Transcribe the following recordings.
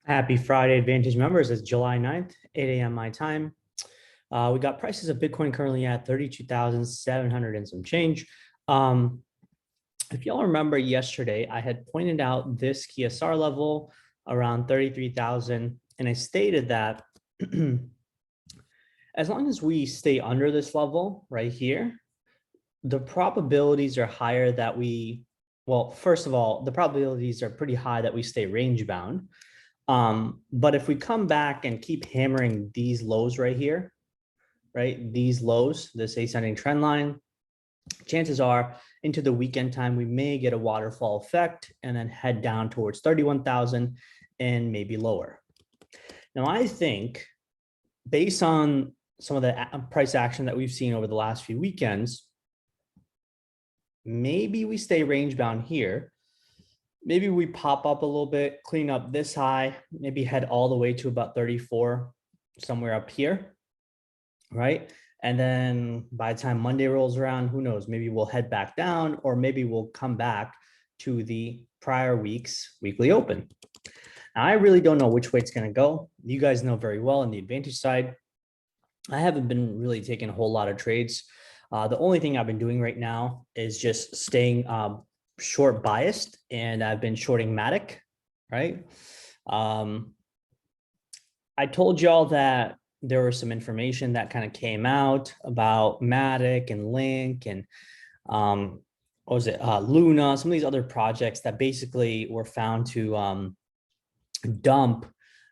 Happy Friday, Advantage members. It's July 9th, 8 a.m. my time. We got prices of Bitcoin currently at 32,700 and some change. If y'all remember yesterday, I had pointed out this KSR level around 33,000, and I stated that as long as we stay under this level right here, the probabilities are higher that well, first of all, the probabilities are pretty high that we stay range bound. But if we come back and keep hammering these lows right here, right, these lows, this ascending trend line, chances are into the weekend time, we may get a waterfall effect and then head down towards 31,000 and maybe lower. Now, I think based on some of the price action that we've seen over the last few weekends, maybe we stay range bound here. Maybe we pop up a little bit, clean up this high, maybe head all the way to about 34, somewhere up here, right? And then by the time Monday rolls around, who knows, maybe we'll head back down, or maybe we'll come back to the prior week's weekly open. Now, I really don't know which way it's going to go. You guys know very well on the advantage side. I haven't been really taking a whole lot of trades. The only thing I've been doing right now is just staying short biased, and I've been shorting MATIC, right? I told y'all that there was some information that kind of came out about MATIC and Link and what was it, Luna, some of these other projects that basically were found to dump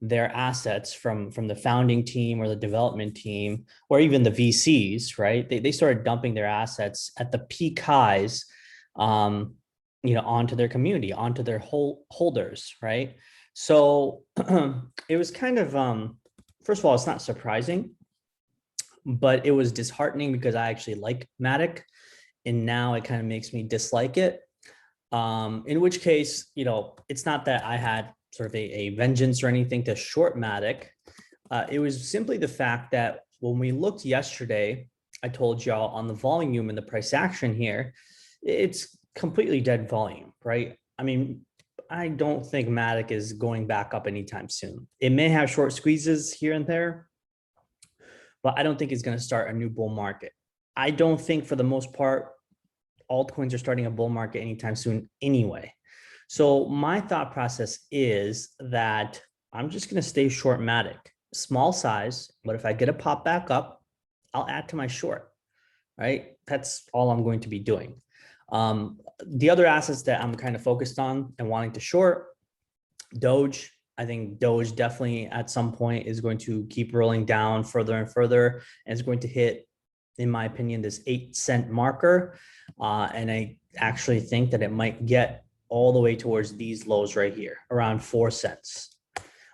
their assets from the founding team or the development team or even the VCs, right? They started dumping their assets at the peak highs, onto their community, onto their holders, right? So it was kind of, first of all, it's not surprising, but it was disheartening because I actually like MATIC, and now it kind of makes me dislike it. In which case, it's not that I had sort of a vengeance or anything to short MATIC. It was simply the fact that when we looked yesterday, I told y'all on the volume and the price action here, it's completely dead volume, right? I mean, I don't think MATIC is going back up anytime soon. It may have short squeezes here and there, but I don't think it's going to start a new bull market. I don't think for the most part, altcoins are starting a bull market anytime soon anyway. So my thought process is that I'm just going to stay short MATIC, small size, but if I get a pop back up, I'll add to my short, right? That's all I'm going to be doing. The other assets that I'm kind of focused on and wanting to short, Doge. I think Doge definitely at some point is going to keep rolling down further and further, and it's going to hit, in my opinion, this 8-cent marker. And I actually think that it might get all the way towards these lows right here, around 4 cents.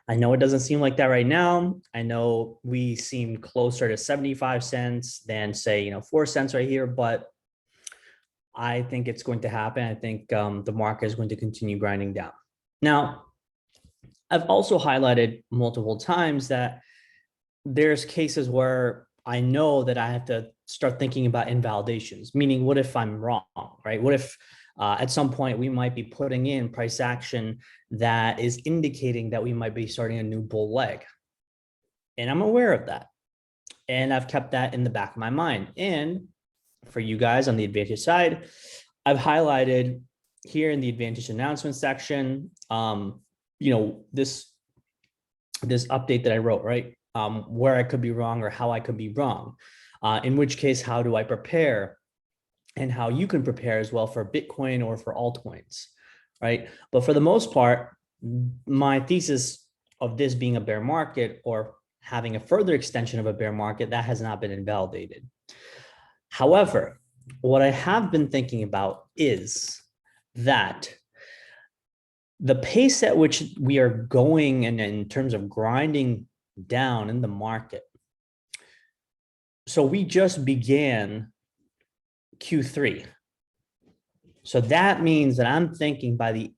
I know it doesn't seem like that right now. I know we seem closer to 75 cents than say, 4 cents right here, but I think it's going to happen. I think the market is going to continue grinding down. Now, I've also highlighted multiple times that there's cases where I know that I have to start thinking about invalidations, meaning what if I'm wrong, right? What if at some point we might be putting in price action that is indicating that we might be starting a new bull leg? And I'm aware of that. And I've kept that in the back of my mind. And for you guys on the advantage side, I've highlighted here in the advantage announcement section, this update that I wrote, right? Where I could be wrong or how I could be wrong. In which case, how do I prepare, and how you can prepare as well for Bitcoin or for altcoins, right? But for the most part, my thesis of this being a bear market or having a further extension of a bear market, that has not been invalidated. However, what I have been thinking about is that the pace at which we are going and in terms of grinding down in the market. So we just began Q3. So that means that I'm thinking by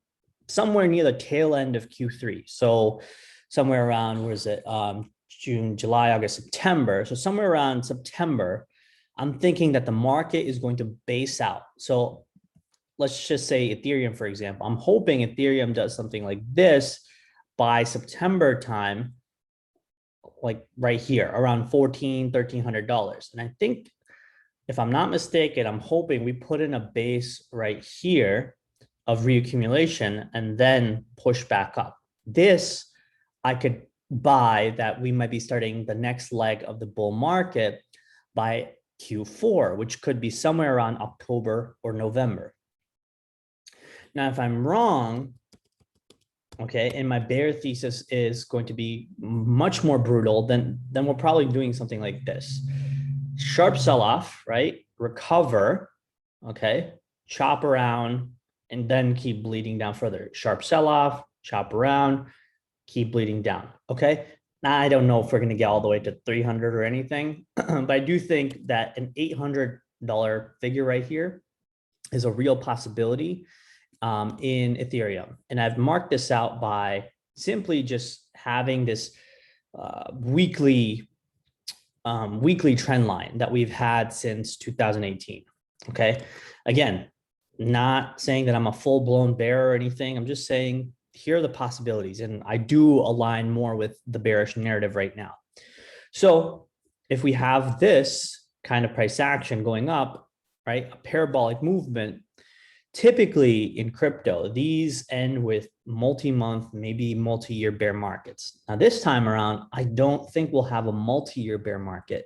somewhere near the tail end of Q3. So somewhere around, where is it? June, July, August, September. So somewhere around September, I'm thinking that the market is going to base out. So let's just say Ethereum, for example. I'm hoping Ethereum does something like this, by September time, like right here, around $1,300. And I think, if I'm not mistaken, I'm hoping we put in a base right here of reaccumulation and then push back up. This I could buy that we might be starting the next leg of the bull market by Q4, which could be somewhere around October or November. Now, if I'm wrong, okay, and my bear thesis is going to be much more brutal, then we're probably doing something like this. Sharp sell-off, right? Recover, okay? Chop around, and then keep bleeding down further. Sharp sell-off, chop around, keep bleeding down, okay? Now, I don't know if we're gonna get all the way to 300 or anything, but I do think that an $800 figure right here is a real possibility in Ethereum. And I've marked this out by simply just having this weekly trend line that we've had since 2018. Okay. Again, not saying that I'm a full-blown bear or anything. I'm just saying here are the possibilities. And I do align more with the bearish narrative right now. So if we have this kind of price action going up, right, a parabolic movement, typically in crypto, these end with multi-month, maybe multi-year bear markets. Now, this time around, I don't think we'll have a multi-year bear market.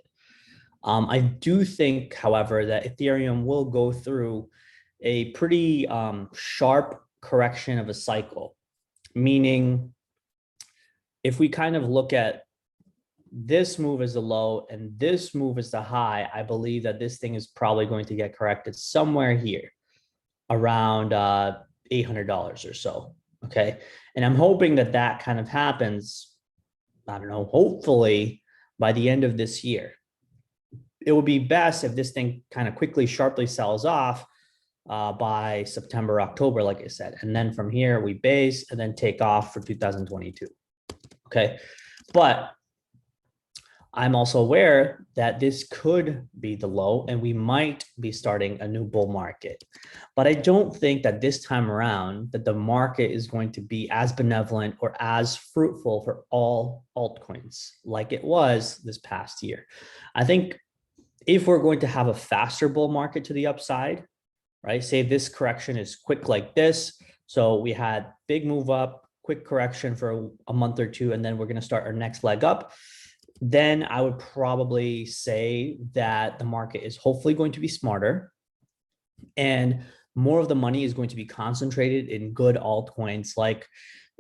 I do think, however, that Ethereum will go through a pretty sharp correction of a cycle, meaning if we kind of look at this move as the low and this move as the high, I believe that this thing is probably going to get corrected somewhere here, around $800 or so, okay? And I'm hoping that that kind of happens, I don't know, hopefully by the end of this year. It would be best if this thing kind of quickly, sharply sells off by September, October, like I said. And then from here, we base and then take off for 2022, okay? But I'm also aware that this could be the low and we might be starting a new bull market. But I don't think that this time around that the market is going to be as benevolent or as fruitful for all altcoins like it was this past year. I think if we're going to have a faster bull market to the upside, right? Say this correction is quick like this. So we had big move up, quick correction for a month or two, and then we're going to start our next leg up. Then I would probably say that the market is hopefully going to be smarter and more of the money is going to be concentrated in good altcoins like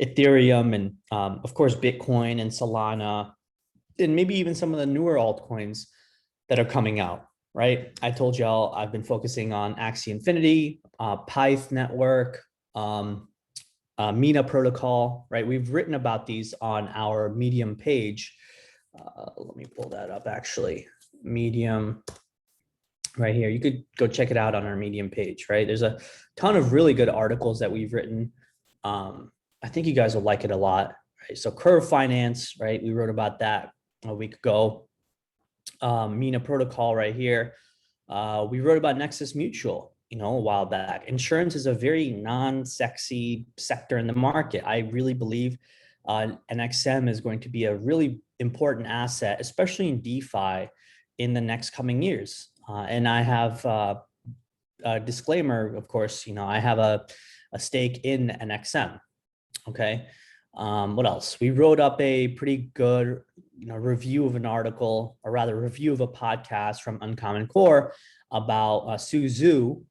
Ethereum and of course, Bitcoin and Solana, and maybe even some of the newer altcoins that are coming out, right? I told y'all I've been focusing on Axie Infinity, Pyth Network, Mina Protocol, right? We've written about these on our Medium page. Let me pull that up actually. Medium right here. You could go check it out on our Medium page, right? There's a ton of really good articles that we've written. I think you guys will like it a lot, right? So Curve Finance, right? We wrote about that a week ago. Mina Protocol right here. We wrote about Nexus Mutual, a while back. Insurance is a very non-sexy sector in the market. I really believe NXM is going to be a really important asset, especially in DeFi in the next coming years. And I have a disclaimer, of course, I have a stake in NXM. Okay. What else? We wrote up a pretty good review of an article, or rather review of a podcast from Uncommon Core about Suzu,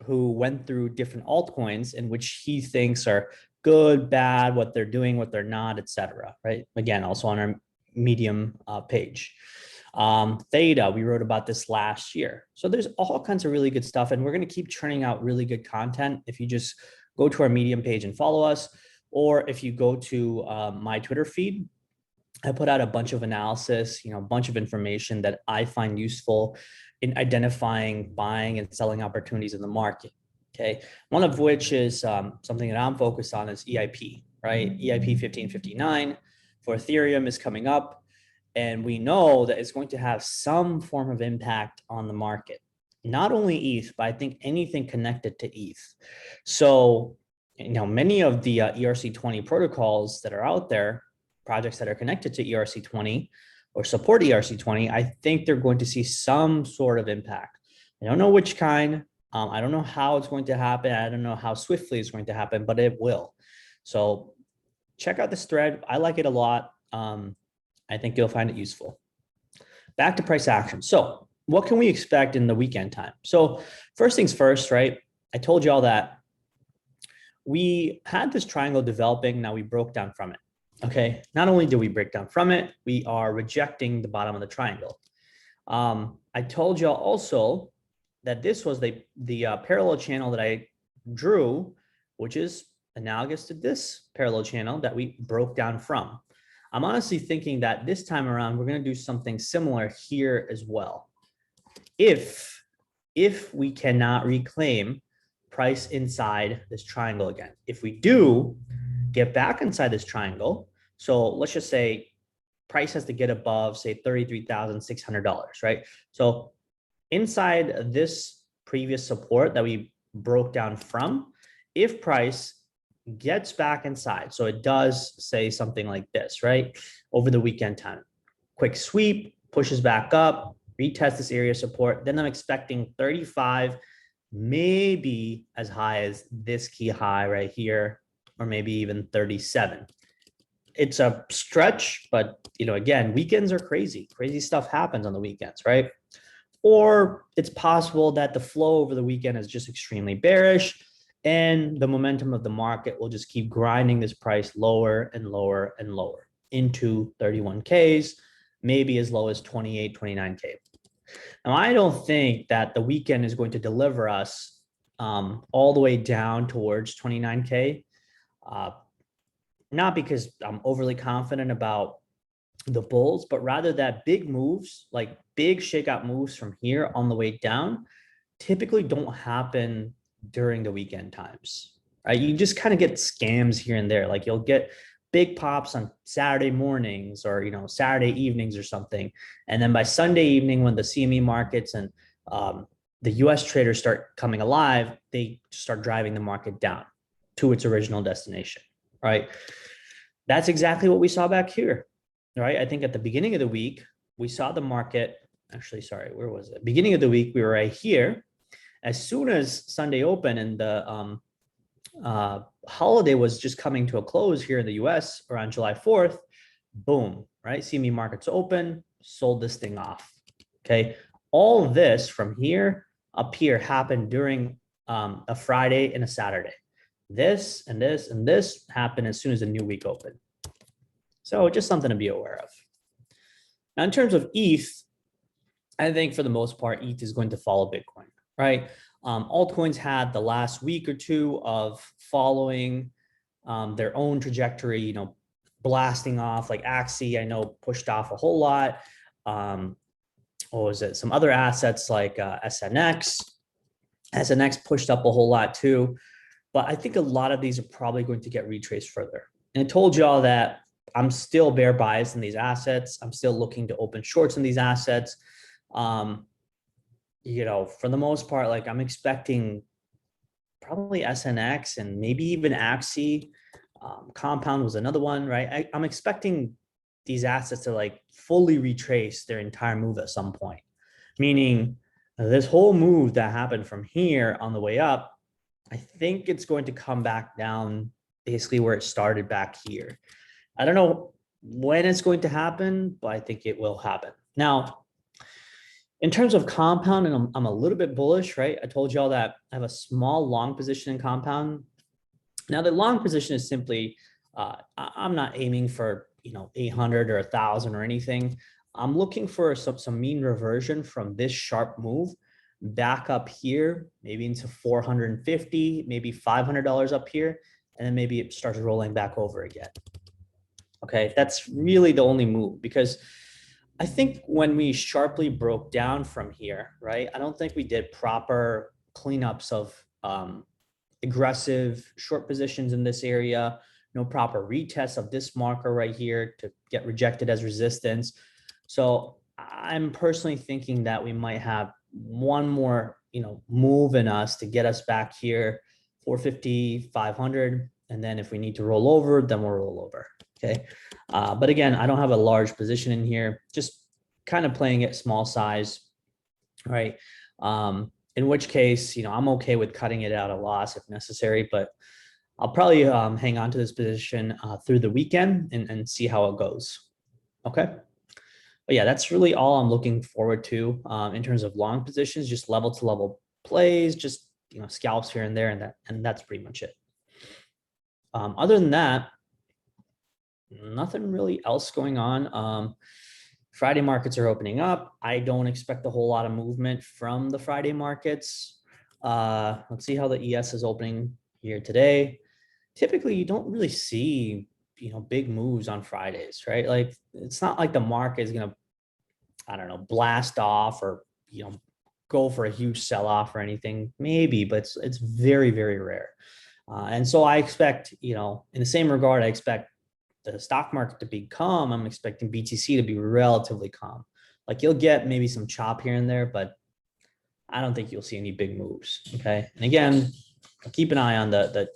who went through different altcoins in which he thinks are good, bad, what they're doing, what they're not, etc. Right? Again, also on our Medium page. Theta, we wrote about this last year. So there's all kinds of really good stuff, and we're going to keep churning out really good content. If you just go to our Medium page and follow us, or if you go to my Twitter feed, I put out a bunch of analysis, a bunch of information that I find useful in identifying buying and selling opportunities in the market. Okay, one of which is something that I'm focused on is EIP, right? EIP 1559 for Ethereum is coming up, and we know that it's going to have some form of impact on the market. Not only ETH, but I think anything connected to ETH. So, many of the ERC20 protocols that are out there, projects that are connected to ERC20 or support ERC20, I think they're going to see some sort of impact. I don't know which kind. I don't know how it's going to happen. I don't know how swiftly it's going to happen, but it will. So check out this thread. I like it a lot. I think you'll find it useful. Back to price action. So what can we expect in the weekend time? So first things first, right? I told you all that we had this triangle developing. Now we broke down from it. Okay. Not only did we break down from it, we are rejecting the bottom of the triangle. I told you all also that this was the parallel channel that I drew, which is analogous to this parallel channel that we broke down from. I'm honestly thinking that this time around, we're going to do something similar here as well. If we cannot reclaim price inside this triangle again, if we do get back inside this triangle, so let's just say price has to get above, say, $33,600, right? So inside this previous support that we broke down from, if price gets back inside, so it does say something like this, right? Over the weekend time, quick sweep, pushes back up, retest this area support, then I'm expecting 35, maybe as high as this key high right here, or maybe even 37. It's a stretch, but again, weekends are crazy. Crazy stuff happens on the weekends, right? Or it's possible that the flow over the weekend is just extremely bearish and the momentum of the market will just keep grinding this price lower and lower and lower into 31Ks, maybe as low as 28, 29K. Now, I don't think that the weekend is going to deliver us all the way down towards 29K. Not because I'm overly confident about the bulls, but rather that big moves, like big shakeout moves from here on the way down, typically don't happen during the weekend times, right? You just kind of get scams here and there. Like you'll get big pops on Saturday mornings or, Saturday evenings or something. And then by Sunday evening, when the CME markets and the US traders start coming alive, they start driving the market down to its original destination, right? That's exactly what we saw back here, right? I think at the beginning of the week, we saw the market, actually, sorry, where was it? Beginning of the week, we were right here. As soon as Sunday opened and the holiday was just coming to a close here in the US around July 4th, boom, right? CME markets open, sold this thing off, okay? All of this from here up here happened during a Friday and a Saturday. This and this and this happened as soon as the new week opened. So just something to be aware of. Now, in terms of ETH, I think for the most part, ETH is going to follow Bitcoin, right? Altcoins had the last week or two of following their own trajectory, blasting off, like Axie, I know pushed off a whole lot. What was it? Some other assets like SNX. SNX pushed up a whole lot too. But I think a lot of these are probably going to get retraced further. And I told you all that I'm still bear biased in these assets. I'm still looking to open shorts in these assets. For the most part, like I'm expecting probably SNX and maybe even Axie. Compound was another one, right? I'm expecting these assets to like fully retrace their entire move at some point. Meaning this whole move that happened from here on the way up, I think it's going to come back down basically where it started back here. I don't know when it's going to happen, but I think it will happen. Now, in terms of compound, and I'm a little bit bullish, right? I told y'all that I have a small long position in compound. Now, the long position is simply, I'm not aiming for, 800 or 1,000 or anything. I'm looking for some mean reversion from this sharp move back up here, maybe into 450, maybe $500 up here, and then maybe it starts rolling back over again. Okay, that's really the only move, because I think when we sharply broke down from here, right, I don't think we did proper cleanups of aggressive short positions in this area, no proper retest of this marker right here to get rejected as resistance. So I'm personally thinking that we might have one more, move in us to get us back here 450, 500. And then if we need to roll over, then we'll roll over. Okay. But again, I don't have a large position in here, just kind of playing it small size, right? In which case, I'm okay with cutting it out a loss if necessary, but I'll probably hang on to this position through the weekend and see how it goes. Okay. But yeah, that's really all I'm looking forward to in terms of long positions, just level to level plays, just scalps here and there, and that's pretty much it. Other than that, nothing really else going on. Friday markets are opening up. I don't expect a whole lot of movement from the Friday markets. Let's see how the ES is opening here today. Typically, you don't really see big moves on Fridays, right? Like it's not like the market is gonna, I don't know, blast off or go for a huge sell-off or anything. Maybe, but it's very, very rare. And so I expect, in the same regard, I expect the stock market to be calm. I'm expecting BTC to be relatively calm. Like you'll get maybe some chop here and there, but I don't think you'll see any big moves. Okay. And again, keep an eye on the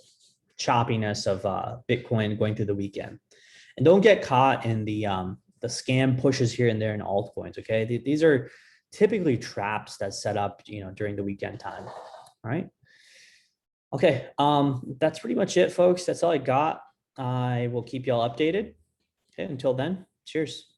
choppiness of Bitcoin going through the weekend. And don't get caught in the scam pushes here and there in altcoins. Okay. These are typically traps that set up, during the weekend time. All right. Okay. That's pretty much it, folks. That's all I got. I will keep y'all updated. Okay. Until then, cheers.